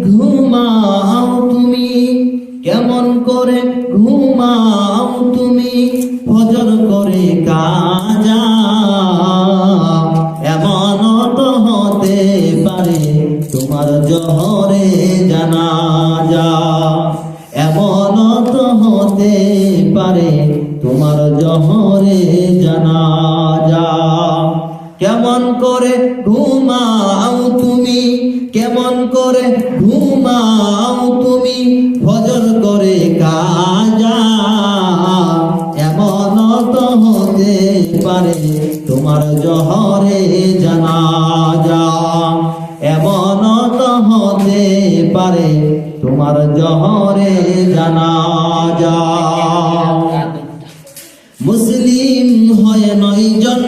ঘুমাও তুমি, কেমন করে ঘুমাও তুমি, ফজর করে কাজা। এমন তো হতে পারে তোমার জহরে জানাজা, এমন তো হতে পারে তোমার জহরে জানাজা। কেমন করে ঘুমাও তুমি, কেমন করে ঘুমাও তুমি, ফজর করে কাজা। এমন তো হতে পারে তোমার জহরে জানাজা, এমন তো হতে পারে তোমার জহরে জানাজা। মুসলিম হয় 9 জন